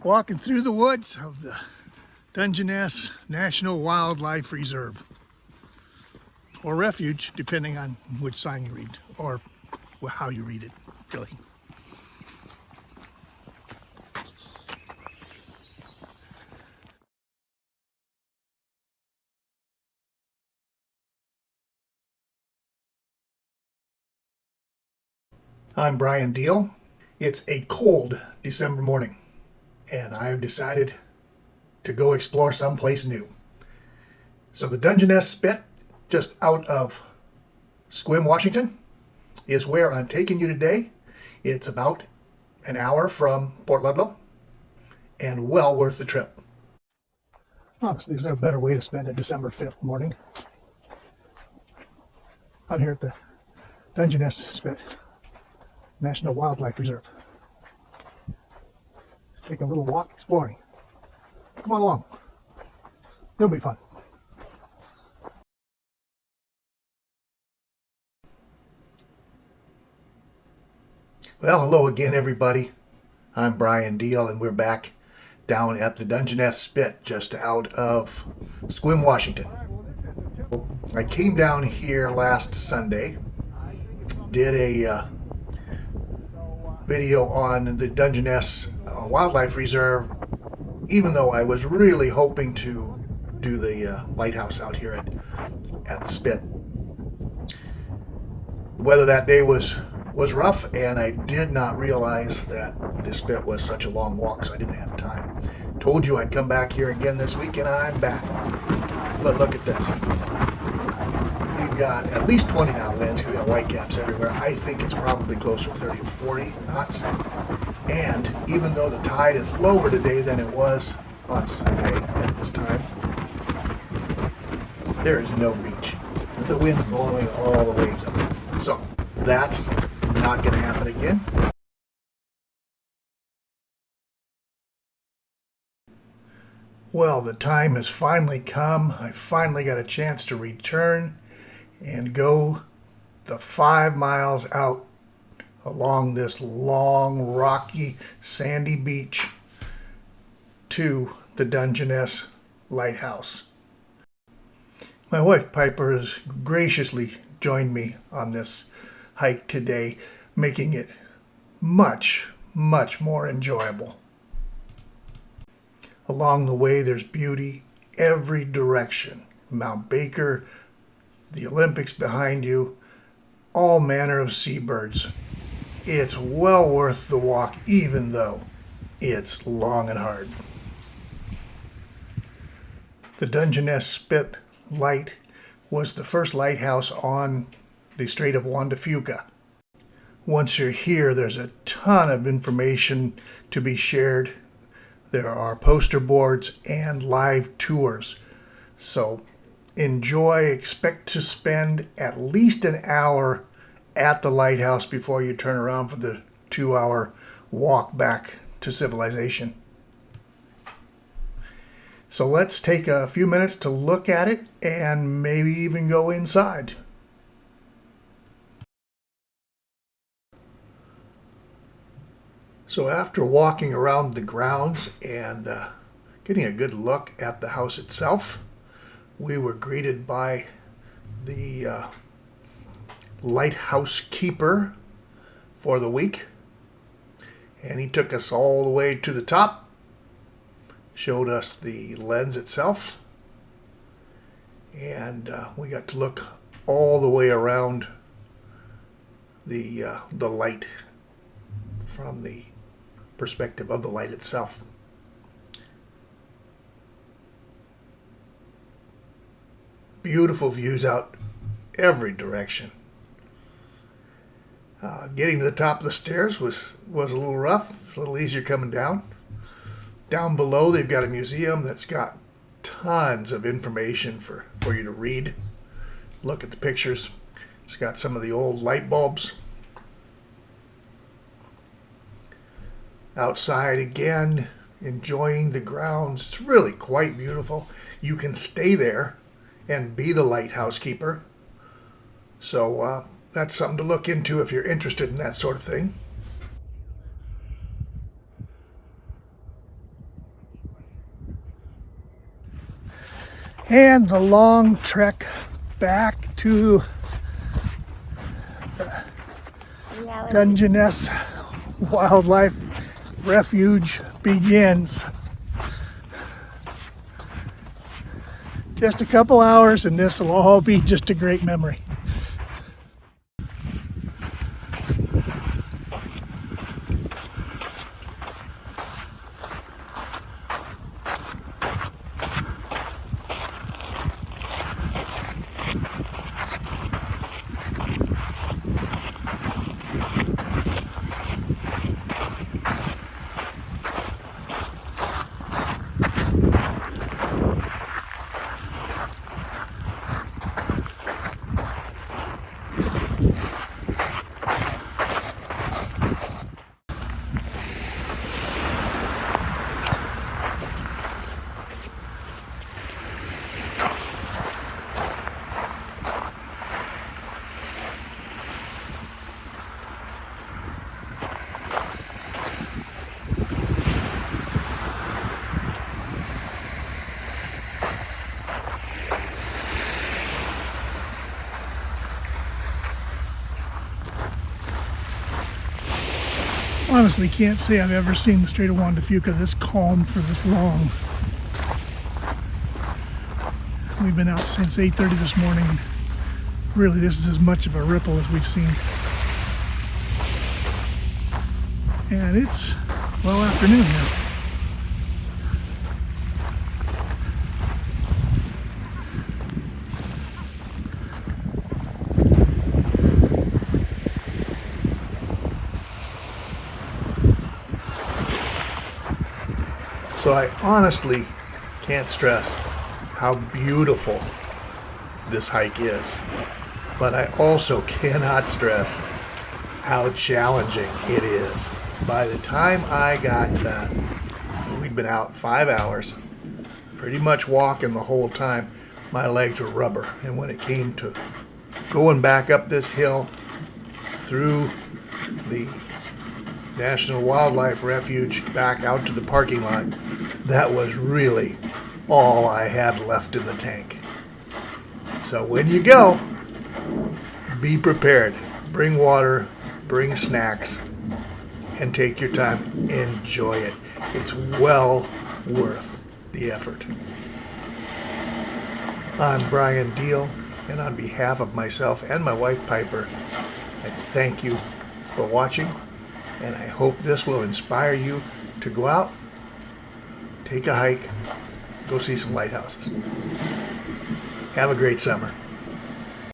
walking through the woods of the Dungeness National Wildlife Reserve, or refuge, depending on which sign you read, or how you read it, really. I'm Bryan Diehl. It's a cold December morning, and I have decided to go explore someplace new. So the Dungeness Spit, just out of Sequim, Washington, is where I'm taking you today. It's about an hour from Port Ludlow, and well worth the trip. Honestly, is there a better way to spend a December 5th morning? Out here at the Dungeness Spit National Wildlife Reserve. Take a little walk exploring. Come on along. It'll be fun. Well, hello again, everybody. I'm Bryan Diehl, and we're back down at the Dungeness Spit, just out of Sequim, Washington. I came down here last Sunday, did a video on the Dungeness Wildlife Reserve, even though I was really hoping to do the lighthouse out here at the Spit. The weather that day was rough, and I did not realize that the Spit was such a long walk, so I didn't have time. Told you I'd come back here again this week, and I'm back. But look at this. We've got at least 20 knot winds. We've got whitecaps everywhere. I think it's probably closer to 30 to 40 knots. And even though the tide is lower today than it was on Sunday at this time, there is no beach. The wind's blowing all the waves up. So that's not going to happen again. Well, the time has finally come. I finally got a chance to return and go the 5 miles out along this long, rocky, sandy beach to the Dungeness Lighthouse. My wife Piper has graciously joined me on this hike today, making it much, much more enjoyable. Along the way, there's beauty every direction. Mount Baker, the Olympics behind you, all manner of seabirds. It's well worth the walk, even though it's long and hard. The Dungeness Spit Light was the first lighthouse on the Strait of Juan to Fuca. Once you're here, there's a ton of information to be shared. There are poster boards and live tours. So enjoy, expect to spend at least an hour at the lighthouse before you turn around for the 2-hour walk back to civilization. So let's take a few minutes to look at it and maybe even go inside. So after walking around the grounds and getting a good look at the house itself, we were greeted by the lighthouse keeper for the week, and he took us all the way to the top, showed us the lens itself, and we got to look all the way around the light from the perspective of the light itself. Beautiful views out every direction. Getting to the top of the stairs was a little rough, a little easier coming down. Down below, they've got a museum that's got tons of information for you to read. Look at the pictures. It's got some of the old light bulbs. Outside again, enjoying the grounds. It's really quite beautiful. You can stay there and be the lighthouse keeper. So that's something to look into if you're interested in that sort of thing. And the long trek back to Dungeness Wildlife Refuge begins. Just a couple hours and this will all be just a great memory. Honestly, can't say I've ever seen the Strait of Juan Fuca this calm for this long. We've been out since 8:30 this morning. Really, this is as much of a ripple as we've seen. And it's, well, afternoon now. So I honestly can't stress how beautiful this hike is, but I also cannot stress how challenging it is. By the time I got done, we'd been out 5 hours, pretty much walking the whole time. My legs were rubber, and when it came to going back up this hill through the National Wildlife Refuge back out to the parking lot, that was really all I had left in the tank. So when you go, be prepared. Bring water, bring snacks, and take your time. Enjoy it. It's well worth the effort. I'm Bryan Diehl, and on behalf of myself and my wife Piper, I thank you for watching, and I hope this will inspire you to go out, take a hike, go see some lighthouses. Have a great summer.